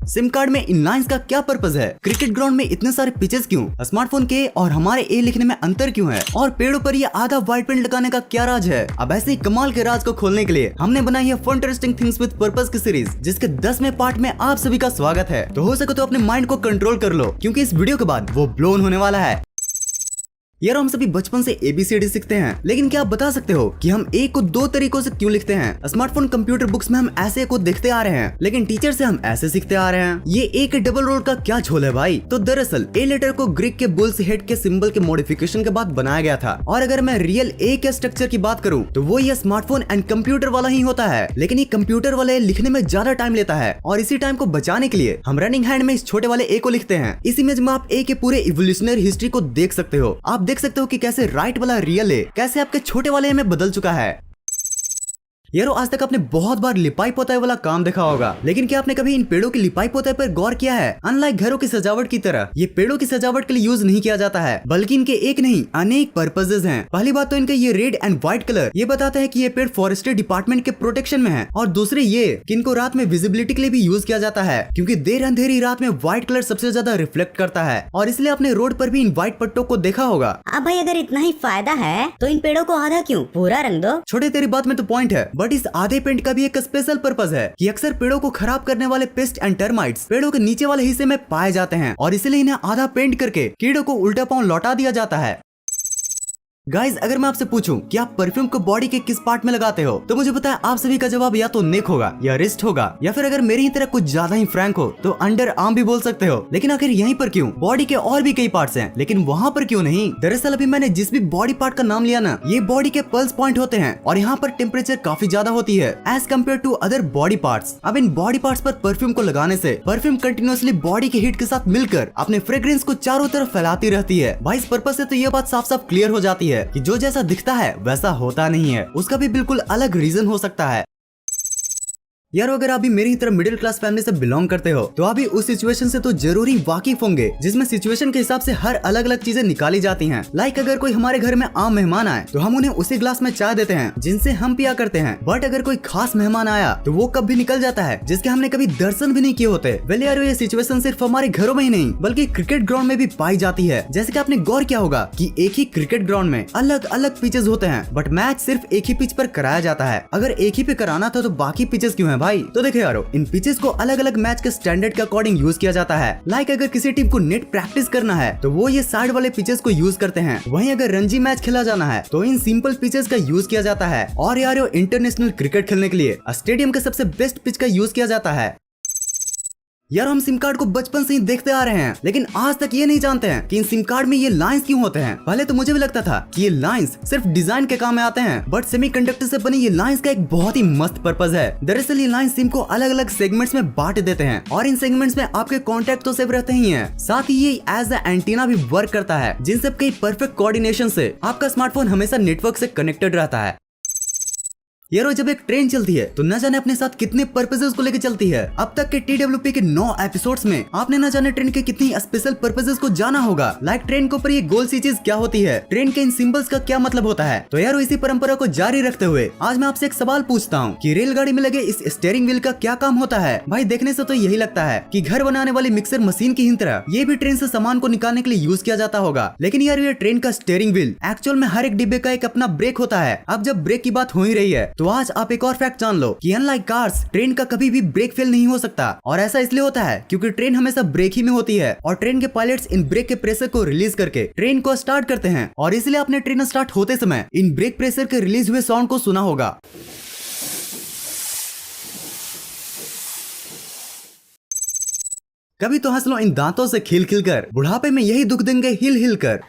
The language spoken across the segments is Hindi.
सिम कार्ड में इन लाइंस का क्या पर्पज है? क्रिकेट ग्राउंड में इतने सारे पिचेस क्यों? स्मार्टफोन के और हमारे ए लिखने में अंतर क्यों है? और पेड़ों पर ये आधा व्हाइट पेंट लगाने का क्या राज है? अब ऐसे ही कमाल के राज को खोलने के लिए हमने बनाई है फंटरेस्टिंग थिंग्स विद पर्पस की सीरीज, जिसके 10वें पार्ट में आप सभी का स्वागत है। तो हो सके तो अपने माइंड को कंट्रोल कर लो, क्योंकि इस वीडियो के बाद वो ब्लोन होने वाला है। यार हम सभी बचपन से ABCD सीखते हैं, लेकिन क्या आप बता सकते हो कि हम ए को दो तरीकों से क्यों लिखते हैं? स्मार्टफोन कंप्यूटर बुक्स में हम ऐसे को देखते आ रहे हैं, लेकिन टीचर से हम ऐसे सीखते आ रहे हैं। ये ए के डबल रोल का क्या झोल है भाई? तो दरअसल ए लेटर को ग्रीक के बुल्स हेड के सिंबल के मॉडिफिकेशन के बाद बनाया गया था। और अगर मैं रियल ए के स्ट्रक्चर की बात करूँ तो वो ये स्मार्टफोन एंड कंप्यूटर वाला ही होता है, लेकिन ये कंप्यूटर वाले लिखने में ज्यादा टाइम लेता है। और इसी टाइम को बचाने के लिए हम रनिंग हैंड में इस छोटे वाले ए को लिखते हैं। इस इमेज में आप ए के पूरे इवोल्यूशनरी हिस्ट्री को देख सकते हो। आप देख सकते हो कि कैसे राइट वाला रियल है कैसे आपके छोटे वाले में बदल चुका है। यारो आज तक आपने बहुत बार लिपाई पोताई वाला काम देखा होगा, लेकिन क्या आपने कभी इन पेड़ों की लिपाई पोताई पर गौर किया है? अनलाइक घरों की सजावट की तरह ये पेड़ों की सजावट के लिए यूज नहीं किया जाता है, बल्कि इनके एक नहीं अनेक पर्पसेस हैं। पहली बात तो इनका ये रेड एंड व्हाइट कलर ये बताता है कि ये पेड़ फॉरेस्ट्री डिपार्टमेंट के प्रोटेक्शन में है। और दूसरे ये कि इनको रात में विजिबिलिटी के लिए भी यूज किया जाता है, क्योंकि देर अंधेरी रात में व्हाइट कलर सबसे ज्यादा रिफ्लेक्ट करता है। और इसलिए आपने रोड पर भी इन व्हाइट पट्टों को देखा होगा। अब भाई अगर इतना ही फायदा है तो इन पेड़ों को आधा क्यों पूरा रंग दो। छोटे तेरी बात में तो पॉइंट है, बट इस आधे पेंट का भी एक स्पेशल पर्पस है कि अक्सर पेड़ों को खराब करने वाले पेस्ट एंड टर्माइट्स पेड़ों के नीचे वाले हिस्से में पाए जाते हैं, और इसलिए इन्हें आधा पेंट करके कीड़ों को उल्टा पांव लौटा दिया जाता है। गाइज अगर मैं आपसे पूछूं कि आप परफ्यूम को बॉडी के किस पार्ट में लगाते हो, तो मुझे पता है आप सभी का जवाब या तो नेक होगा या रिस्ट होगा, या फिर अगर मेरी ही तरह कुछ ज्यादा ही फ्रैंक हो तो अंडर आर्म भी बोल सकते हो। लेकिन आखिर यहीं पर क्यों? बॉडी के और भी कई पार्ट्स हैं, लेकिन वहाँ पर क्यों नहीं? दरअसल अभी मैंने जिस भी बॉडी पार्ट का नाम लिया ना, ये बॉडी के पल्स पॉइंट होते हैं, और यहाँ पर टेम्परेचर काफी ज्यादा होती है as compare to other body parts. अब इन बॉडी पार्ट्स पर परफ्यूम को लगाने से परफ्यूम कंटिन्यूअसली बॉडी के हीट के साथ मिलकर अपने फ्रेग्रेंस को चारों तरफ फैलाती रहती है। भाई इस पर्पस से तो ये बात साफ साफ क्लियर हो जाती है कि जो जैसा दिखता है वैसा होता नहीं है, उसका भी बिल्कुल अलग रीजन हो सकता है। यार अगर आप भी मेरी तरह मिडिल क्लास फैमिली से बिलोंग करते हो तो आप भी उस सिचुएशन से तो जरूरी वाकिफ होंगे, जिसमें सिचुएशन के हिसाब से हर अलग अलग चीजें निकाली जाती हैं। लाइक अगर कोई हमारे घर में आम मेहमान आए तो हम उन्हें उसी ग्लास में चाय देते हैं जिनसे हम पिया करते हैं। बट अगर कोई खास मेहमान आया तो वो कब भी निकल जाता है जिसके हमने कभी दर्शन भी नहीं किए होते। वेल यार ये सिचुएशन सिर्फ हमारे घरों में ही नहीं बल्कि क्रिकेट ग्राउंड में भी पाई जाती है। जैसे कि आपने गौर किया होगा कि एक ही क्रिकेट ग्राउंड में अलग अलग पिचेस होते हैं, बट मैच सिर्फ एक ही पिच पर कराया जाता है। अगर एक ही पे कराना था तो बाकी पिचेस क्यों है भाई? तो देखो यारो इन पिचेस को अलग अलग मैच के स्टैंडर्ड के अकॉर्डिंग यूज किया जाता है। लाइक अगर किसी टीम को नेट प्रैक्टिस करना है तो वो ये साइड वाले पिचेस को यूज करते हैं। वहीं अगर रणजी मैच खेला जाना है तो इन सिंपल पिचेस का यूज किया जाता है। और यार इंटरनेशनल क्रिकेट खेलने के लिए स्टेडियम के सबसे बेस्ट पिच का यूज किया जाता है। यार हम सिम कार्ड को बचपन से ही देखते आ रहे हैं, लेकिन आज तक ये नहीं जानते हैं कि इन सिम कार्ड में ये लाइंस क्यों होते हैं। पहले तो मुझे भी लगता था कि ये लाइंस सिर्फ डिजाइन के काम में आते हैं, बट सेमीकंडक्टर से बनी ये लाइंस का एक बहुत ही मस्त पर्पस है। दरअसल ये लाइंस सिम को अलग अलग सेगमेंट्स में बांट देते हैं, और इन सेगमेंट्स में आपके कॉन्टेक्ट तो सेव रहते ही हैं, साथ ही ये एज अ एंटीना भी वर्क करता है, जिन सब के परफेक्ट कोऑर्डिनेशन से आपका स्मार्टफोन हमेशा नेटवर्क से कनेक्टेड रहता है। यारो जब एक ट्रेन चलती है तो न जाने अपने साथ कितने पर्पसेस को लेकर चलती है। अब तक के TWP के 9 एपिसोड्स में आपने न जाने ट्रेन के कितनी स्पेशल पर्पसेस को जाना होगा। लाइक ट्रेन के ऊपर ये गोल सी चीज क्या होती है, ट्रेन के इन सिंबल्स का क्या मतलब होता है। तो यारो इसी परंपरा को जारी रखते हुए आज मैं आपसे एक सवाल पूछता हूँ कि रेलगाड़ी में लगे इस स्टीयरिंग व्हील का क्या काम होता है। भाई देखने से तो यही लगता है कि घर बनाने वाली मिक्सर मशीन की ही तरह ये भी ट्रेन से सामान को निकालने के लिए यूज किया जाता होगा। लेकिन यार ये ट्रेन का स्टीयरिंग व्हील एक्चुअल में हर एक डिब्बे का एक अपना ब्रेक होता है। अब जब ब्रेक की बात हो ही रही है तो आज आप एक और फैक्ट जान लो कि अनलाइक कार्स ट्रेन का कभी भी ब्रेक फेल नहीं हो सकता। और ऐसा इसलिए होता है क्योंकि ट्रेन हमेशा ब्रेक ही में होती है, और ट्रेन के पायलट्स इन ब्रेक के प्रेशर को रिलीज करके ट्रेन को स्टार्ट करते हैं। और इसलिए आपने ट्रेन स्टार्ट होते समय इन ब्रेक प्रेशर के रिलीज हुए साउंड को सुना होगा। कभी तो हंस लो इन दांतों से खिल खिल कर, बुढ़ापे में यही दुख देंगे हिल हिल कर।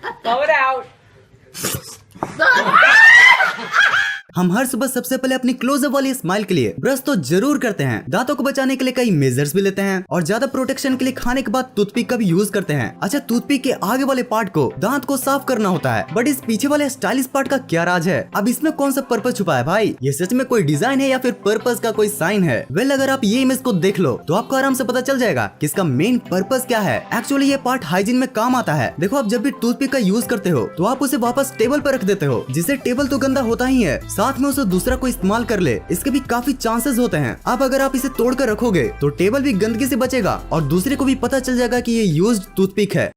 हम हर सुबह सबसे पहले अपनी क्लोजअप वाली स्माइल के लिए ब्रश तो जरूर करते हैं। दांतों को बचाने के लिए कई मेजर्स भी लेते हैं, और ज्यादा प्रोटेक्शन के लिए खाने के बाद टूथपिक का भी यूज करते हैं। अच्छा टूथपिक के आगे वाले पार्ट को दांत को साफ करना होता है, बट इस पीछे वाले स्टाइलिश पार्ट का क्या राज है? अब इसमें कौन सा पर्पस छुपा है भाई? ये सच में कोई डिजाइन है या फिर पर्पस का कोई साइन है? वेल अगर आप ये इमेज को देख लो तो आपको आराम से पता चल जाएगा कि इसका मेन पर्पस क्या है। एक्चुअली ये पार्ट हाइजीन में काम आता है। देखो आप जब भी टूथपिक का यूज करते हो तो आप उसे वापस टेबल पर रख देते हो, जिससे टेबल तो गंदा होता ही है, साथ में उसे दूसरा कोई इस्तेमाल कर ले, इसके भी काफी चांसेस होते हैं। अब अगर आप इसे तोड़ कर रखोगे तो टेबल भी गंदगी से बचेगा और दूसरे को भी पता चल जाएगा कि ये यूज्ड टूथपिक है।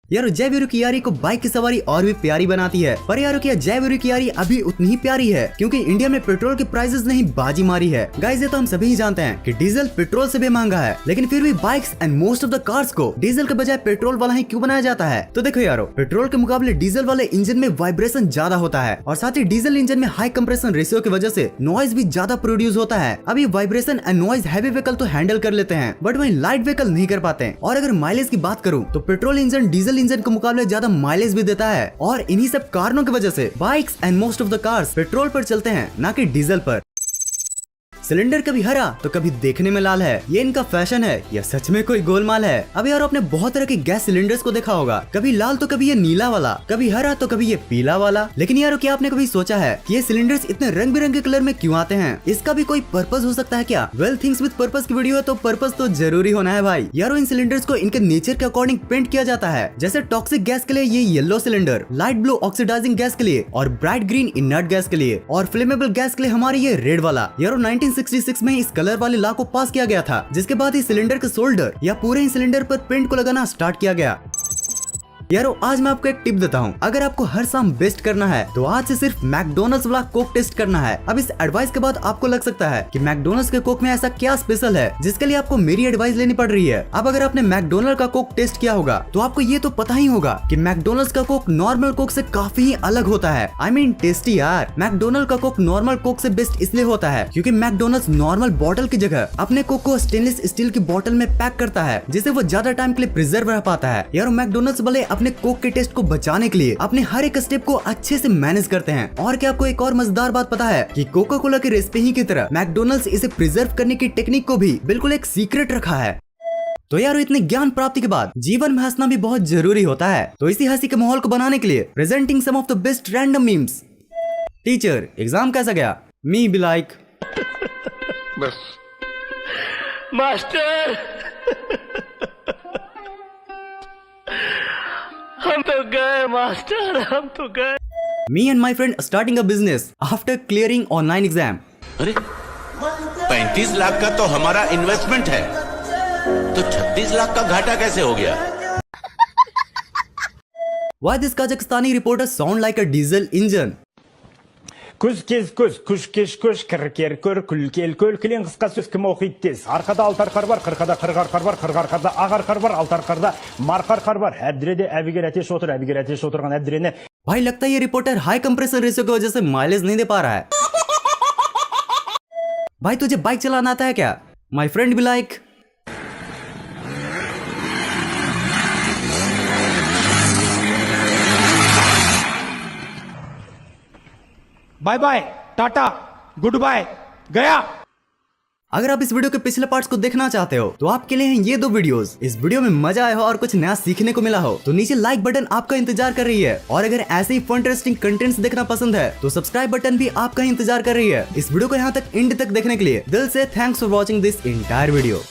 यारो जयवीरू की यारी को बाइक की सवारी और भी प्यारी बनाती है, पर यारो क्या जयवीरू की यारी अभी उतनी ही प्यारी है क्योंकि इंडिया में पेट्रोल के प्राइसेस ने ही बाजी मारी है। गाइस ये तो हम सभी ही जानते हैं कि डीजल पेट्रोल से भी महंगा है, लेकिन फिर भी bikes and most of the cars को डीजल के बजाय पेट्रोल वाला ही क्यों बनाया जाता है? तो देखो यारो, पेट्रोल के मुकाबले डीजल वाले इंजन में वाइब्रेशन ज्यादा होता है और साथ ही डीजल इंजन में हाई कंप्रेशन रेशियो की वजह से नॉइज भी ज्यादा प्रोड्यूस होता है। अभी vibration and noise heavy vehicle तो हैंडल कर लेते हैं, बट वही लाइट व्हीकल नहीं कर पाते। और अगर माइलेज की बात करूँ तो पेट्रोल इंजन डीजल इंजन के मुकाबले ज्यादा माइलेज भी देता है और इन्हीं सब कारणों की वजह से bikes and most of the cars petrol पर चलते हैं, ना कि डीजल पर। सिलेंडर कभी हरा तो कभी देखने में लाल है, ये इनका फैशन है या सच में कोई गोलमाल है? अब यार आपने बहुत तरह के गैस सिलेंडर्स को देखा होगा, कभी लाल तो कभी ये नीला वाला, कभी हरा तो कभी ये पीला वाला। लेकिन यार क्या आपने कभी सोचा है कि ये सिलेंडर्स इतने रंग बिरंगे कलर में क्यों आते हैं? इसका भी कोई पर्पस हो सकता है क्या? वेल थिंग्स विद पर्पस की वीडियो है तो पर्पस तो जरूरी होना है भाई। यारो इन सिलेंडर्स को इनके नेचर के अकॉर्डिंग पेंट किया जाता है। जैसे टॉक्सिक गैस के लिए ये yellow cylinder, light blue oxidising gas के लिए और ब्राइट ग्रीन इनर्ट गैस के लिए और फ्लेमेबल गैस के लिए हमारी ये रेड वाला। यारो 1966 में इस कलर वाले लॉ को पास किया गया था, जिसके बाद ही सिलेंडर के शोल्डर या पूरे ही सिलेंडर पर पेंट को लगाना स्टार्ट किया गया। यारो आज मैं आपको एक टिप देता हूँ, अगर आपको हर शाम बेस्ट करना है तो आज से सिर्फ मैकडोनल्ड्स वाला कोक टेस्ट करना है। अब इस एडवाइस के बाद आपको लग सकता है कि मैकडोनल्ड्स के कोक में ऐसा क्या स्पेशल है जिसके लिए आपको मेरी एडवाइस लेनी पड़ रही है। अब अगर आपने मैकडोनल्ड का कोक टेस्ट किया होगा तो आपको ये तो पता ही होगा कि मैकडोनल्ड्स का कोक नॉर्मल कोक से काफी ही अलग होता है। आई मीन टेस्टी यार। मैकडोनल्ड का कोक नॉर्मल कोक से बेस्ट इसलिए होता है क्योंकि मैकडोनल्ड्स नॉर्मल बॉटल की जगह अपने कोक को स्टेनलेस स्टील की बॉटल में पैक करता है, जिससे वो ज्यादा टाइम के लिए प्रिजर्व रह पाता है। यार मैकडोनल्ड्स वाले अपने कोक के टेस्ट को बचाने के लिए अपने हर एक स्टेप को अच्छे से मैनेज करते हैं। और क्या आपको एक और मजेदार बात पता है कि कोका कोला की रेसिपी ही की तरह मैकडोनल्ड्स इसे प्रिजर्व करने की टेक्निक को भी बिल्कुल एक सीक्रेट रखा है। तो यार इतने ज्ञान प्राप्ति के बाद जीवन में हंसना भी बहुत जरूरी होता है, तो इसी हंसी के माहौल को बनाने के लिए presenting some of the best random memes. Teacher exam कैसा गया? मी बी लाइक बस मास्टर हम तो गए मास्टर, हम तो गए। Me and my friend starting a business after clearing online exam. अरे 35 लाख का तो हमारा इन्वेस्टमेंट है, तो 36 लाख का घाटा कैसे हो गया? Why this Kazakhstani reporter sound like a diesel engine? Күз кез көз, күш кеш көш, кір көр, күл кел көл, кілең қысқа сөз кім оқиды тез. Арқада алты арқар бар, қырқада қырық арқар бар, қырық арқарда ақ арқар бар, алты арқарда марқа арқар бар. Әбдіреде әбігер әтеш отыр, әбігер әтеш отырған әбдірені. भाई लगता है ये रिपोर्टर हाई कंप्रेसर रेशियो की वजह से माइलेज नहीं दे पा रहा है। भाई तुझे बाइक चलाना आता है क्या? माई फ्रेंड भी like bye bye, ta-ta, goodbye, गया। अगर आप इस वीडियो के पिछले पार्ट्स को देखना चाहते हो तो आपके लिए हैं ये दो वीडियोस। इस वीडियो में मजा आया हो और कुछ नया सीखने को मिला हो तो नीचे लाइक बटन आपका इंतजार कर रही है, और अगर ऐसे ही फन इंटरेस्टिंग कंटेंट्स देखना पसंद है तो सब्सक्राइब बटन भी आपका इंतजार कर रही है। इस वीडियो को यहाँ तक एंड तक देखने के लिए दिल से thanks for watching this entire video.